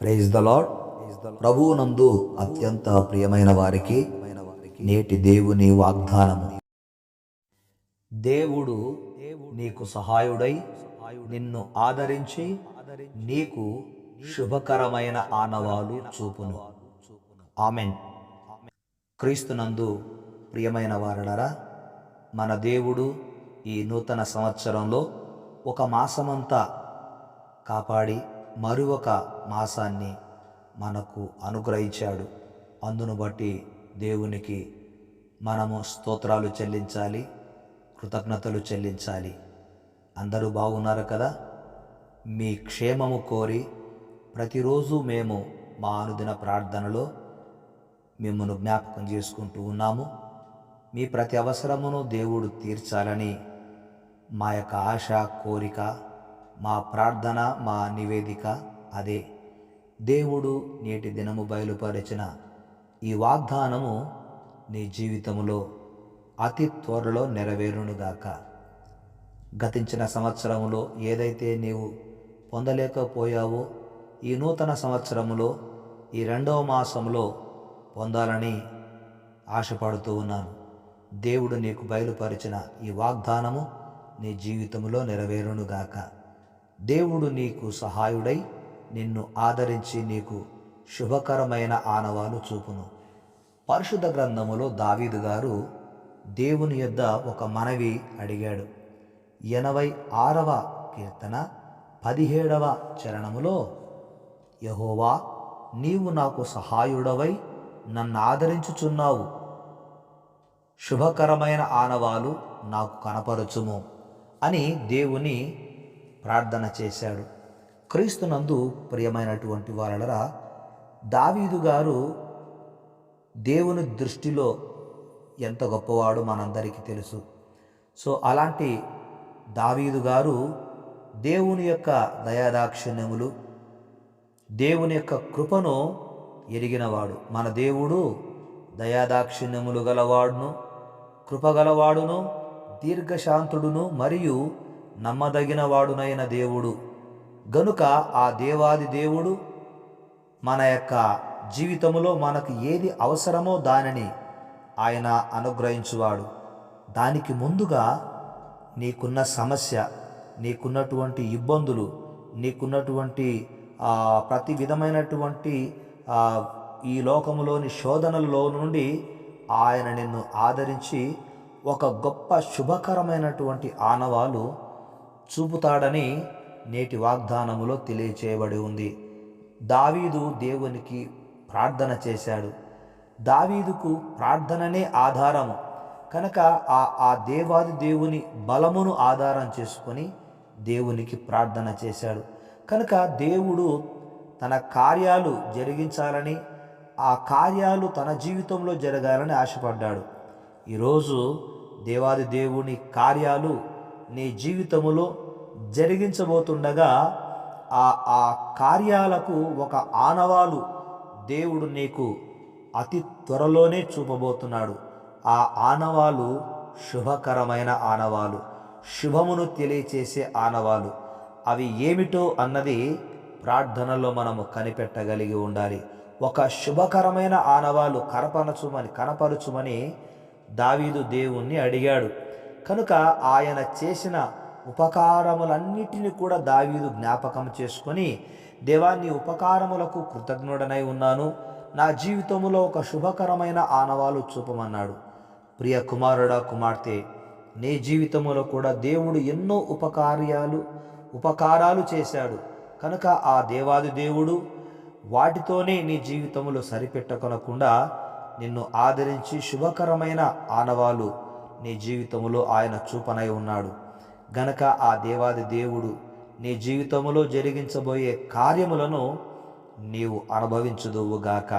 Praise the lord. ప్రభువునందు అత్యంత ప్రియమైన వారికి నేటి దేవుని వాగ్దానము. దేవుడు నీకు సహాయుడై నిన్ను ఆదరించి నీకు శుభకరమైన ఆనవాలు చూపును. ఆమెన్. క్రీస్తునందు ప్రియమైన వారలారా, మన దేవుడు ఈ నూతన సంవత్సరంలో ఒక మాసమంతా కాపాడి మరి ఒక మాసాన్ని మనకు అనుగ్రహించాడు. అందును బట్టి దేవునికి మనము స్తోత్రాలు చెల్లించాలి, కృతజ్ఞతలు చెల్లించాలి. అందరూ బాగున్నారు కదా? మీ క్షేమము కోరి ప్రతిరోజు మేము మా అనుదిన ప్రార్థనలో మిమ్మల్ని జ్ఞాపకం చేసుకుంటూ ఉన్నాము. మీ ప్రతి అవసరమును దేవుడు తీర్చాలని మా యొక్క ఆశ, కోరిక, మా ప్రార్థన, మా నివేదిక అదే. దేవుడు నేటి దినము బయలుపరిచిన ఈ వాగ్దానము నీ జీవితంలో అతి త్వరలో నెరవేరునుగాక. గతించిన సంవత్సరములో ఏదైతే నీవు పొందలేకపోయావో ఈ నూతన సంవత్సరములో ఈ 2వ మాసంలో పొందాలని ఆశపడుతూ ఉన్నాను. దేవుడు నీకు బయలుపరిచిన ఈ వాగ్దానము నీ జీవితంలో నెరవేరునుగాక. దేవుడు నీకు సహాయుడై నిన్ను ఆదరించి నీకు శుభకరమైన ఆనవాలు చూపును. పరిశుద్ధ గ్రంథములో దావీదు గారు దేవుని యొద్ద ఒక మనవి అడిగాడు. 86వ కీర్తన 17వ చరణములో, యెహోవా, నీవు నాకు సహాయుడవై నన్ను ఆదరించుచున్నావు, శుభకరమైన ఆనవాలు నాకు కనపరచుము అని దేవుని ప్రార్థన చేశాడు. క్రీస్తునందు ప్రియమైనటువంటి వారలారా, దావీదు గారు దేవుని దృష్టిలో ఎంత గొప్పవాడు మనందరికీ తెలుసు. సో అలాంటి దావీదు గారు దేవుని యొక్క దయాదాక్షిణ్యములు, దేవుని యొక్క కృపను ఎరిగినవాడు. మన దేవుడు దయాదాక్షిణ్యములు గలవాడును, కృపగలవాడును, దీర్ఘశాంతుడును మరియు నమ్మదగిన వాడునైన దేవుడు. గనుక ఆ దేవాది దేవుడు మన యొక్క జీవితంలో మనకు ఏది అవసరమో దానిని ఆయన అనుగ్రహించువాడు. దానికి ముందుగా నీకున్న సమస్య, నీకున్నటువంటి ఇబ్బందులు, నీకున్నటువంటి ప్రతి విధమైనటువంటి ఈ లోకములోని శోధనలలో నుండి ఆయన నిన్ను ఆదరించి ఒక గొప్ప శుభకరమైనటువంటి ఆనవాలు చూపుతాడని నేటి వాగ్దానములో తెలియచేయబడి ఉంది. దావీదు దేవునికి ప్రార్థన చేశాడు. దావీదుకు ప్రార్థననే ఆధారము కనుక ఆ దేవాది దేవుని బలమును ఆధారం చేసుకొని దేవునికి ప్రార్థన చేశాడు. కనుక దేవుడు తన కార్యాలు జరిగించాలని, ఆ కార్యాలు తన జీవితంలో జరగాలని ఆశపడ్డాడు. ఈరోజు దేవాది దేవుని కార్యాలు నీ జీవితములో జరిగించబోతుండగా ఆ కార్యాలకు ఒక ఆనవాలు దేవుడు నీకు అతి త్వరలోనే చూపబోతున్నాడు. ఆ ఆనవాలు శుభకరమైన ఆనవాలు, శుభమును తెలియచేసే ఆనవాలు. అవి ఏమిటో అన్నది ప్రార్థనలో మనము కనిపెట్టగలిగి ఉండాలి. ఒక శుభకరమైన ఆనవాలు కనపరచుమని దావీదు దేవుణ్ణి అడిగాడు. కనుక ఆయన చేసిన ఉపకారములన్నిటినీ కూడా దావీదు జ్ఞాపకం చేసుకొని, దేవా, నీ ఉపకారములకు కృతజ్ఞుడనై ఉన్నాను, నా జీవితంలో ఒక శుభకరమైన ఆనవాలు చూపమన్నాడు. ప్రియ కుమారుడా, కుమార్తె, నీ జీవితంలో కూడా దేవుడు ఎన్నో ఉపకారాలు చేశాడు. కనుక ఆ దేవాది దేవుడు వాటితోనే నీ జీవితంలో సరిపెట్టకొనకుండా నిన్ను ఆదరించి శుభకరమైన ఆనవాలు నీ జీవితంలో ఆయన చూపనై ఉన్నాడు. గనక ఆ దేవాది దేవుడు నీ జీవితంలో జరిగించబోయే కార్యములను నీవు అనుభవించుదువుగాక.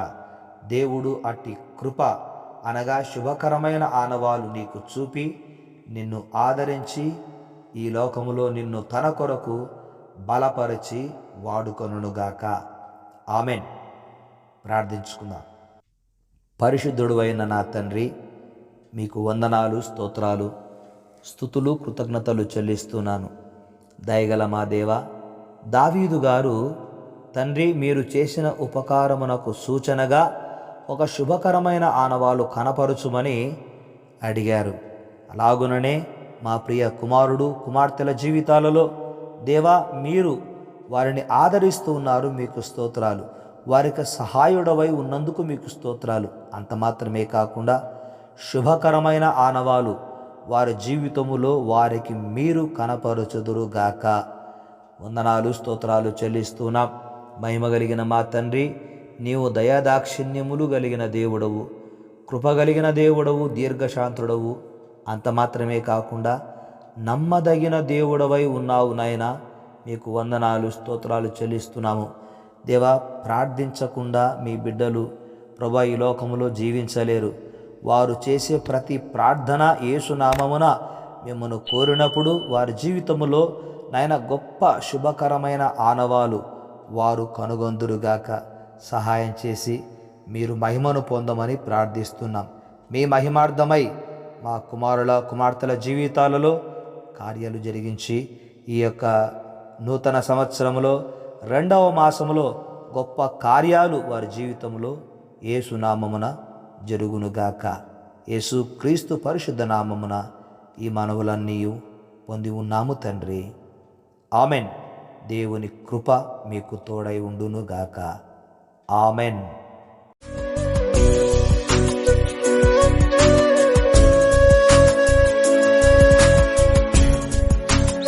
దేవుడు అట్టి కృప అనగా శుభకరమైన ఆనవాలు నీకు చూపి నిన్ను ఆదరించి ఈ లోకములో నిన్ను తన కొరకు బలపరిచి వాడుకొనుగాక. ఆమెన్. ప్రార్థించుకుందాం. పరిశుద్ధుడు అయిన నా తండ్రి, మీకు వందనాలు, స్తోత్రాలు, స్తుతులు, కృతజ్ఞతలు చెల్లిస్తున్నాను. దయగల మా దేవ, దావీదు గారు తండ్రి, మీరు చేసిన ఉపకారమునకు సూచనగా ఒక శుభకరమైన ఆనవాలు కనపరుచుమని అడిగారు. అలాగుననే మా ప్రియ కుమారుడు కుమార్తెల జీవితాలలో దేవా, మీరు వారిని ఆదరిస్తూ ఉన్నారు, మీకు స్తోత్రాలు. వారికి సహాయుడవై ఉన్నందుకు మీకు స్తోత్రాలు. అంత మాత్రమే కాకుండా శుభకరమైన ఆనవాలు వారి జీవితములో వారికి మీరు కనపరచుదురుగాక. వందనాలు, స్తోత్రాలు చెల్లిస్తున్నాం. మహిమ కలిగిన మా తండ్రి, నీవు దయాదాక్షిణ్యములు కలిగిన దేవుడవు, కృపగలిగిన దేవుడవు, దీర్ఘశాంతుడవు. అంత మాత్రమే కాకుండా నమ్మదగిన దేవుడవై ఉన్నావు నాయనా. మీకు వందనాలు, స్తోత్రాలు చెల్లిస్తున్నాము. దేవా, ప్రార్థించకుండా మీ బిడ్డలు ప్రభా ఈ లోకములో జీవించలేరు. వారు చేసే ప్రతి ప్రార్థన యేసునామమున మిమ్మను కోరినప్పుడు వారి జీవితములో నాయన గొప్ప శుభకరమైన ఆనవాలు వారు కనుగొందురుగాక. సహాయం చేసి మీరు మహిమను పొందమని ప్రార్థిస్తున్నాం. మీ మహిమార్థమై మా కుమారుల కుమార్తెల జీవితాలలో కార్యాలు జరిగించి ఈ యొక్క నూతన సంవత్సరములో 2వ మాసములో గొప్ప కార్యాలు వారి జీవితంలో యేసునామమున జరుగునుగాక. యేసు క్రీస్తు పరిశుద్ధ నామమున ఈ మనవులన్నీ పొంది ఉన్నాము తండ్రి. ఆమెన్. దేవుని కృప మీకు తోడై ఉండునుగాక. ఆమెన్.